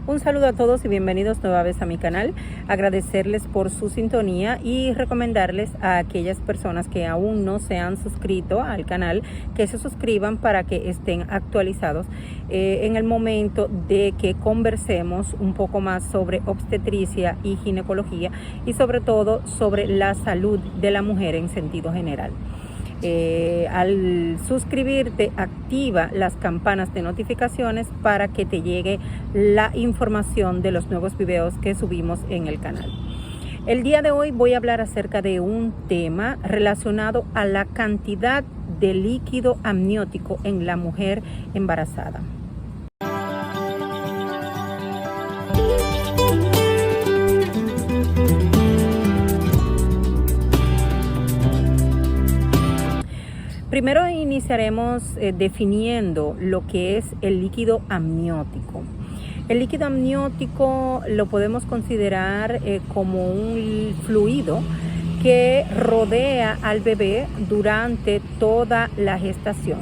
Un saludo a todos y bienvenidos nueva vez a mi canal. Agradecerles por su sintonía y recomendarles a aquellas personas que aún no se han suscrito al canal que se suscriban para que estén actualizados en el momento de que conversemos un poco más sobre obstetricia y ginecología y sobre todo sobre la salud de la mujer en sentido general. Al suscribirte, activa las campanas de notificaciones para que te llegue la información de los nuevos videos que subimos en el canal. El día de hoy voy a hablar acerca de un tema relacionado a la cantidad de líquido amniótico en la mujer embarazada. Primero iniciaremos definiendo lo que es el líquido amniótico. El líquido amniótico lo podemos considerar como un fluido que rodea al bebé durante toda la gestación.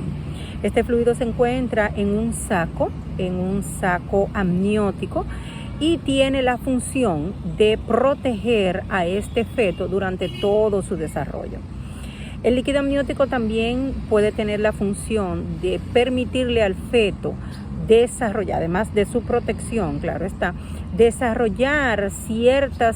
Este fluido se encuentra en un saco amniótico y tiene la función de proteger a este feto durante todo su desarrollo. El líquido amniótico también puede tener la función de permitirle al feto desarrollar, además de su protección, claro está, desarrollar ciertos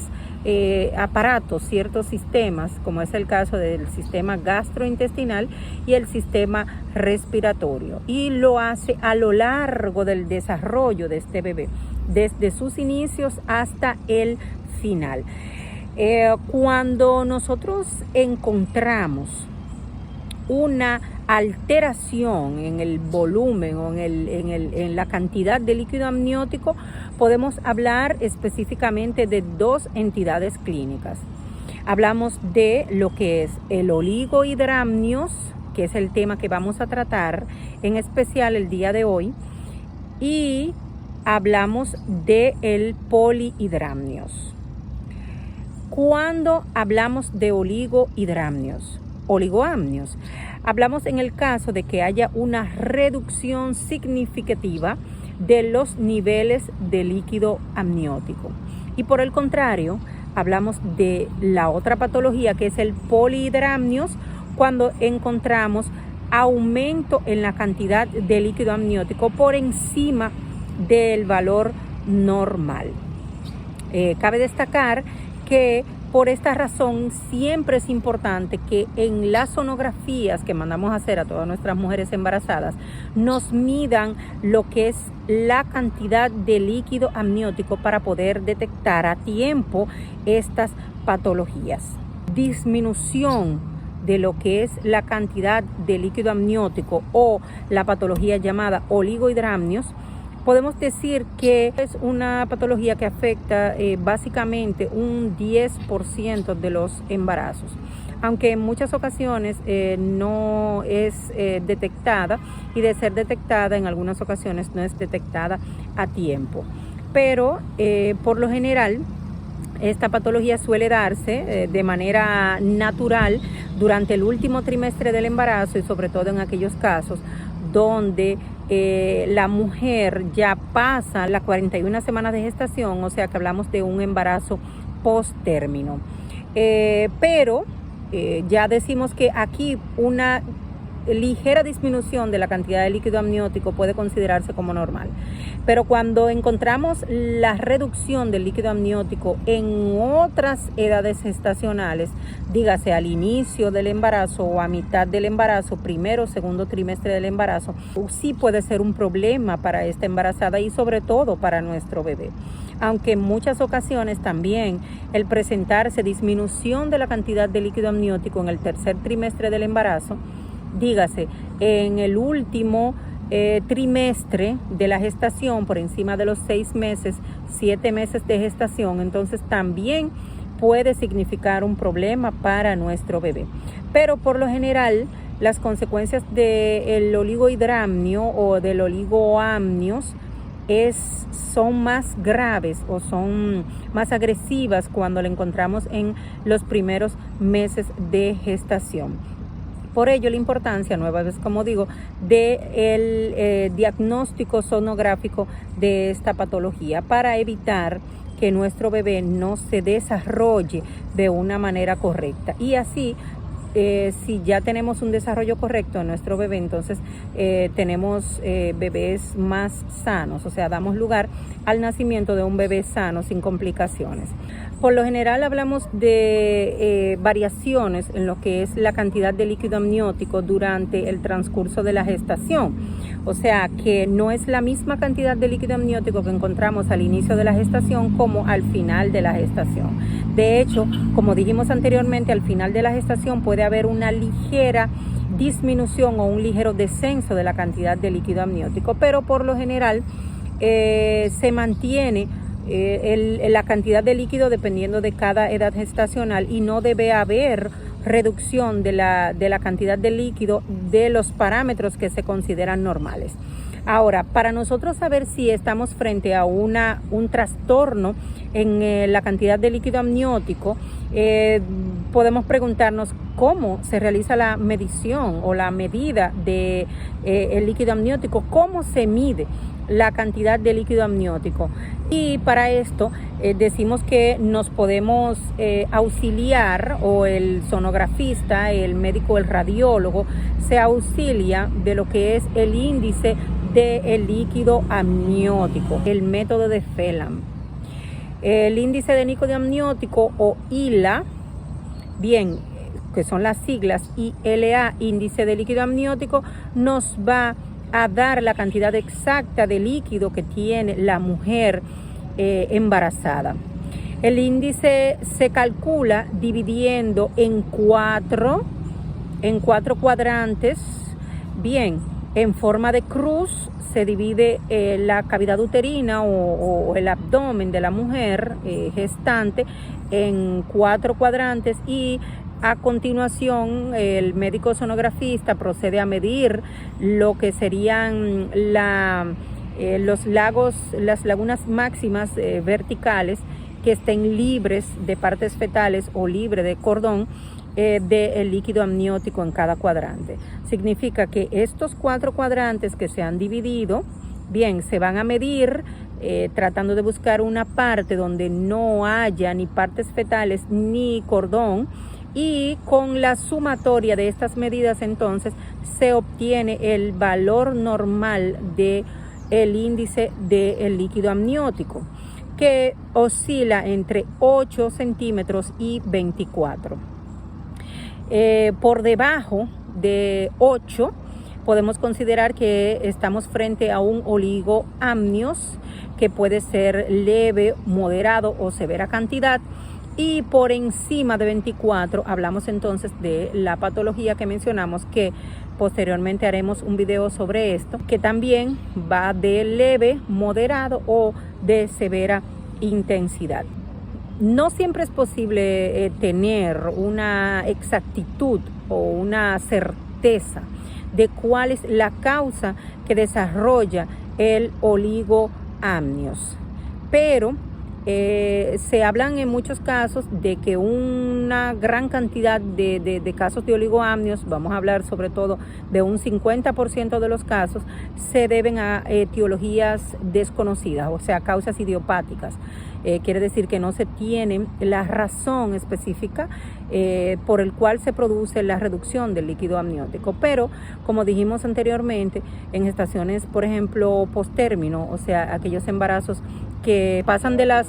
aparatos, ciertos sistemas, como es el caso del sistema gastrointestinal y el sistema respiratorio. Y lo hace a lo largo del desarrollo de este bebé, desde sus inicios hasta el final. Cuando nosotros encontramos una alteración en el volumen o en la cantidad de líquido amniótico, podemos hablar específicamente de dos entidades clínicas. Hablamos de lo que es el oligohidramnios, que es el tema que vamos a tratar en especial el día de hoy, y hablamos de el polihidramnios. Cuando hablamos de oligoamnios, hablamos en el caso de que haya una reducción significativa de los niveles de líquido amniótico. Y por el contrario, hablamos de la otra patología que es el polihidramnios, cuando encontramos aumento en la cantidad de líquido amniótico por encima del valor normal. Cabe destacar que por esta razón siempre es importante que en las sonografías que mandamos a hacer a todas nuestras mujeres embarazadas nos midan lo que es la cantidad de líquido amniótico para poder detectar a tiempo estas patologías. Disminución de lo que es la cantidad de líquido amniótico o la patología llamada oligohidramnios, podemos decir que es una patología que afecta básicamente un 10% de los embarazos, aunque en muchas ocasiones no es detectada, y de ser detectada en algunas ocasiones no es detectada a tiempo. Pero por lo general esta patología suele darse de manera natural durante el último trimestre del embarazo y sobre todo en aquellos casos donde la mujer ya pasa las 41 semanas de gestación, o sea que hablamos de un embarazo post-término. Pero ya decimos que aquí una ligera disminución de la cantidad de líquido amniótico puede considerarse como normal. Pero cuando encontramos la reducción del líquido amniótico en otras edades gestacionales, dígase al inicio del embarazo o a mitad del embarazo, primero o segundo trimestre del embarazo, sí puede ser un problema para esta embarazada y sobre todo para nuestro bebé. Aunque en muchas ocasiones también el presentarse disminución de la cantidad de líquido amniótico en el tercer trimestre del embarazo, dígase en el último trimestre de la gestación, por encima de los 6 meses, 7 meses de gestación, entonces también puede significar un problema para nuestro bebé. Pero por lo general, las consecuencias del oligohidramnio o del oligoamnios son más graves o son más agresivas cuando la encontramos en los primeros meses de gestación. Por ello, la importancia, nueva vez como digo, del diagnóstico sonográfico de esta patología para evitar que nuestro bebé no se desarrolle de una manera correcta. Y así, si ya tenemos un desarrollo correcto en nuestro bebé, entonces tenemos bebés más sanos, o sea, damos lugar al nacimiento de un bebé sano sin complicaciones. Por lo general hablamos de variaciones en lo que es la cantidad de líquido amniótico durante el transcurso de la gestación. O sea, que no es la misma cantidad de líquido amniótico que encontramos al inicio de la gestación como al final de la gestación. De hecho, como dijimos anteriormente, al final de la gestación puede haber una ligera disminución o un ligero descenso de la cantidad de líquido amniótico, pero por lo general se mantiene la cantidad de líquido dependiendo de cada edad gestacional y no debe haber reducción de la cantidad de líquido de los parámetros que se consideran normales. Ahora, para nosotros saber si estamos frente a un trastorno en la cantidad de líquido amniótico, podemos preguntarnos cómo se realiza la medición o la medida de el líquido amniótico, cómo se mide la cantidad de líquido amniótico. Y para esto decimos que nos podemos auxiliar, o el sonografista, el médico, el radiólogo, se auxilia de lo que es el índice del líquido amniótico, el método de Phelan. El índice de líquido amniótico, o ILA, bien, que son las siglas ILA, índice de líquido amniótico, nos va a dar la cantidad exacta de líquido que tiene la mujer embarazada. El índice se calcula dividiendo en cuatro cuadrantes. Bien, en forma de cruz se divide la cavidad uterina o el abdomen de la mujer gestante en 4 cuadrantes, y a continuación el médico sonografista procede a medir lo que serían las lagunas máximas verticales que estén libres de partes fetales o libre de cordón del líquido amniótico en cada cuadrante. Significa que estos 4 cuadrantes que se han dividido, bien, se van a medir tratando de buscar una parte donde no haya ni partes fetales ni cordón, y con la sumatoria de estas medidas entonces se obtiene el valor normal del índice del líquido amniótico, que oscila entre 8 centímetros y 24. Por debajo de 8 podemos considerar que estamos frente a un oligoamnios, que puede ser leve, moderado o severa cantidad, y por encima de 24 hablamos entonces de la patología que mencionamos, que posteriormente haremos un video sobre esto, que también va de leve, moderado o de severa intensidad. No siempre es posible tener una exactitud o una certeza de cuál es la causa que desarrolla el oligoamnios, pero se hablan en muchos casos de que una gran cantidad de casos de oligoamnios, vamos a hablar sobre todo de un 50% de los casos, se deben a etiologías desconocidas, o sea, causas idiopáticas. Quiere decir que no se tiene la razón específica por el cual se produce la reducción del líquido amniótico. Pero, como dijimos anteriormente, en gestaciones, por ejemplo, postérmino, o sea, aquellos embarazos que pasan de las,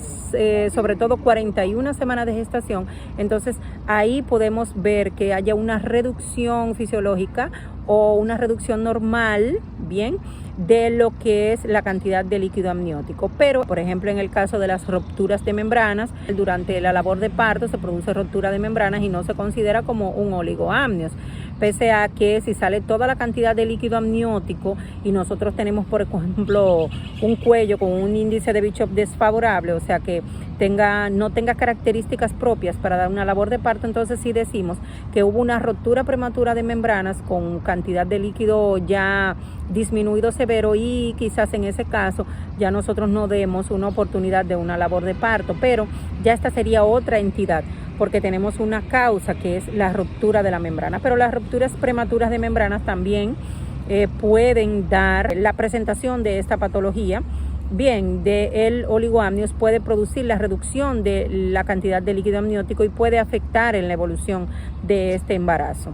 sobre todo 41 semanas de gestación, entonces ahí podemos ver que haya una reducción fisiológica o una reducción normal, bien, de lo que es la cantidad de líquido amniótico. Pero, por ejemplo, en el caso de las rupturas de membranas, durante la labor de parto se produce ruptura de membranas y no se considera como un oligoamnios, pese a que si sale toda la cantidad de líquido amniótico y nosotros tenemos, por ejemplo, un cuello con un índice de Bishop desfavorable, o sea que no tenga características propias para dar una labor de parto, entonces sí decimos que hubo una ruptura prematura de membranas con cantidad de líquido ya disminuido severo, y quizás en ese caso ya nosotros no demos una oportunidad de una labor de parto, pero ya esta sería otra entidad. porque tenemos una causa que es la ruptura de la membrana, pero las rupturas prematuras de membranas también pueden dar la presentación de esta patología. Bien, el oligoamnios puede producir la reducción de la cantidad de líquido amniótico y puede afectar en la evolución de este embarazo.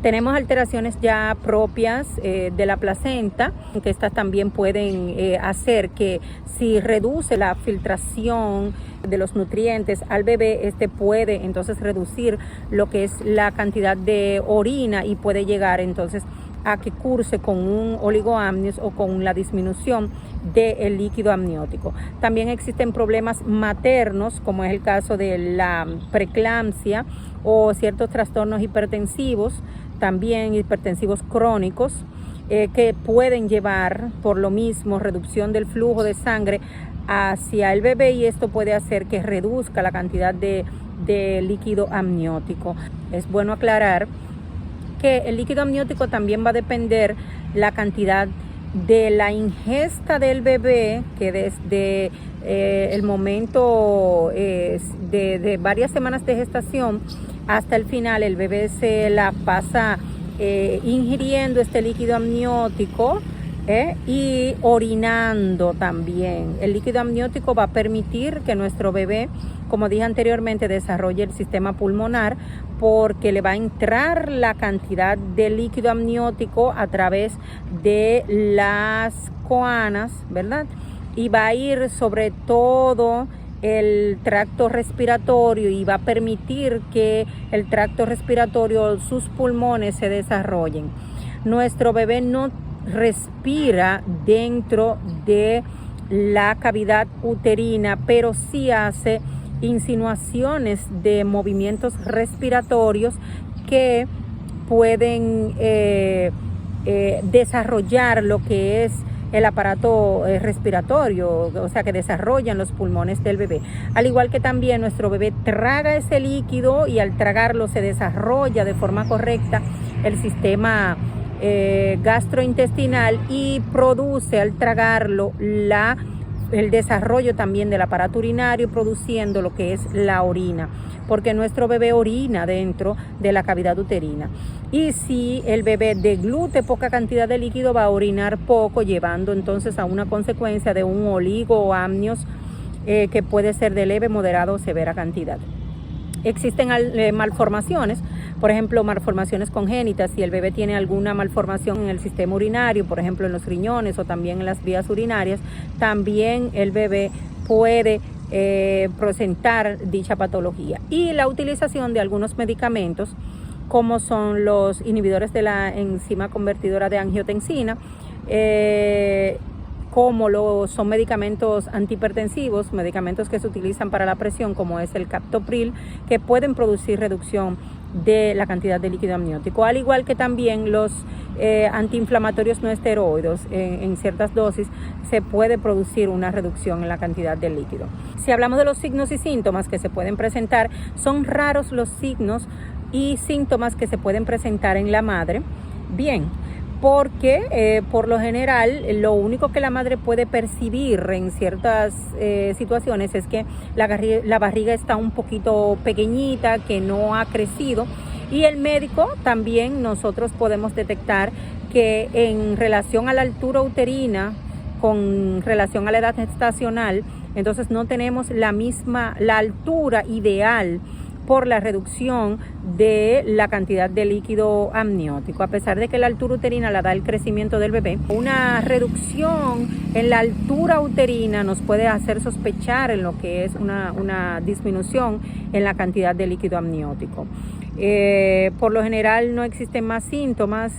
Tenemos alteraciones ya propias de la placenta, que estas también pueden hacer que si reduce la filtración de los nutrientes al bebé, este puede entonces reducir lo que es la cantidad de orina y puede llegar entonces a que curse con un oligoamnios o con la disminución del líquido amniótico. También existen problemas maternos, como es el caso de la preeclampsia o ciertos trastornos hipertensivos, también hipertensivos crónicos, que pueden llevar por lo mismo reducción del flujo de sangre hacia el bebé, y esto puede hacer que reduzca la cantidad de líquido amniótico. Es bueno aclarar que el líquido amniótico también va a depender la cantidad de la ingesta del bebé, que desde el momento de varias semanas de gestación hasta el final el bebé se la pasa ingiriendo este líquido amniótico y orinando también. El líquido amniótico va a permitir que nuestro bebé, como dije anteriormente, desarrolle el sistema pulmonar, porque le va a entrar la cantidad de líquido amniótico a través de las coanas, ¿verdad? Y va a ir sobre todo el tracto respiratorio y va a permitir que el tracto respiratorio, sus pulmones se desarrollen. Nuestro bebé no respira dentro de la cavidad uterina, pero sí hace insinuaciones de movimientos respiratorios que pueden desarrollar lo que es el aparato respiratorio, o sea, que desarrollan los pulmones del bebé. Al igual que también nuestro bebé traga ese líquido y al tragarlo se desarrolla de forma correcta el sistema gastrointestinal y produce al tragarlo el desarrollo también del aparato urinario, produciendo lo que es la orina, porque nuestro bebé orina dentro de la cavidad uterina. Y si el bebé deglute poca cantidad de líquido, va a orinar poco, llevando entonces a una consecuencia de un oligoamnios que puede ser de leve, moderado o severa cantidad. Existen malformaciones, por ejemplo, malformaciones congénitas. Si el bebé tiene alguna malformación en el sistema urinario, por ejemplo en los riñones o también en las vías urinarias, también el bebé puede presentar dicha patología. Y la utilización de algunos medicamentos, como son los inhibidores de la enzima convertidora de angiotensina, como son medicamentos antihipertensivos, medicamentos que se utilizan para la presión, como es el captopril, que pueden producir reducción de la cantidad de líquido amniótico, al igual que también los antiinflamatorios no esteroides. En ciertas dosis se puede producir una reducción en la cantidad de líquido. Si hablamos de los signos y síntomas que se pueden presentar, son raros los signos y síntomas que se pueden presentar en la madre. Bien, porque por lo general lo único que la madre puede percibir en ciertas situaciones es que la barriga está un poquito pequeñita, que no ha crecido, y el médico también nosotros podemos detectar que en relación a la altura uterina, con relación a la edad gestacional, entonces no tenemos la altura ideal por la reducción de la cantidad de líquido amniótico. A pesar de que la altura uterina la da el crecimiento del bebé, una reducción en la altura uterina nos puede hacer sospechar en lo que es una disminución en la cantidad de líquido amniótico. Por lo general no existen más síntomas,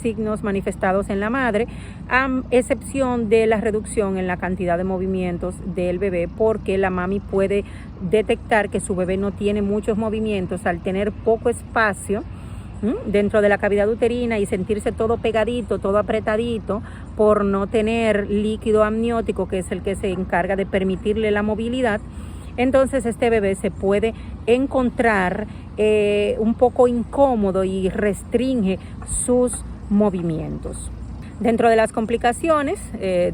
signos manifestados en la madre, a excepción de la reducción en la cantidad de movimientos del bebé, porque la mami puede detectar que su bebé no tiene muchos movimientos al tener poco espacio dentro de la cavidad uterina y sentirse todo pegadito, todo apretadito, por no tener líquido amniótico, que es el que se encarga de permitirle la movilidad. Entonces este bebé se puede encontrar un poco incómodo y restringe sus movimientos. Dentro de las complicaciones,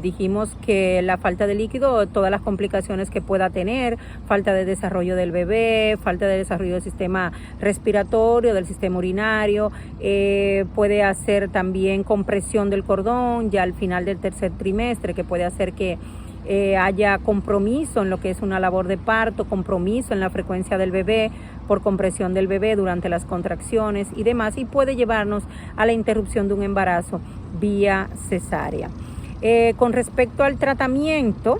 dijimos que la falta de líquido, todas las complicaciones que pueda tener, falta de desarrollo del bebé, falta de desarrollo del sistema respiratorio, del sistema urinario, puede hacer también compresión del cordón ya al final del tercer trimestre, que puede hacer que haya compromiso en lo que es una labor de parto, compromiso en la frecuencia del bebé por compresión del bebé durante las contracciones y demás, y puede llevarnos a la interrupción de un embarazo vía cesárea. Con respecto al tratamiento,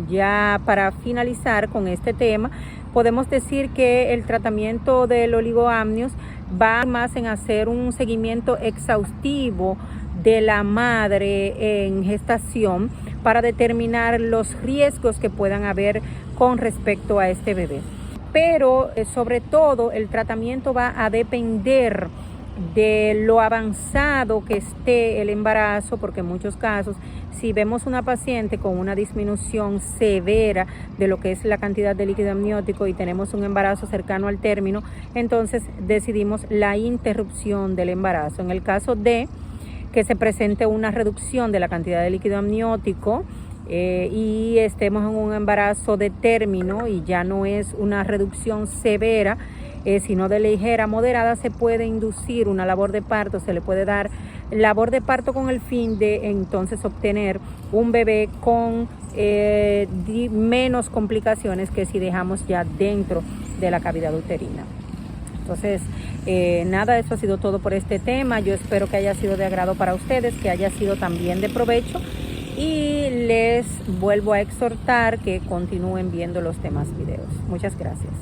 ya para finalizar con este tema, podemos decir que el tratamiento del oligoamnios va más en hacer un seguimiento exhaustivo de la madre en gestación para determinar los riesgos que puedan haber con respecto a este bebé. Pero sobre todo el tratamiento va a depender de lo avanzado que esté el embarazo, porque en muchos casos, si vemos una paciente con una disminución severa de lo que es la cantidad de líquido amniótico y tenemos un embarazo cercano al término, entonces decidimos la interrupción del embarazo. En el caso de que se presente una reducción de la cantidad de líquido amniótico y estemos en un embarazo de término y ya no es una reducción severa, sino de ligera, moderada, se puede inducir una labor de parto, se le puede dar labor de parto con el fin de entonces obtener un bebé con menos complicaciones que si dejamos ya dentro de la cavidad uterina. Entonces, nada, eso ha sido todo por este tema. Yo espero que haya sido de agrado para ustedes, que haya sido también de provecho, y les vuelvo a exhortar que continúen viendo los demás videos. Muchas gracias.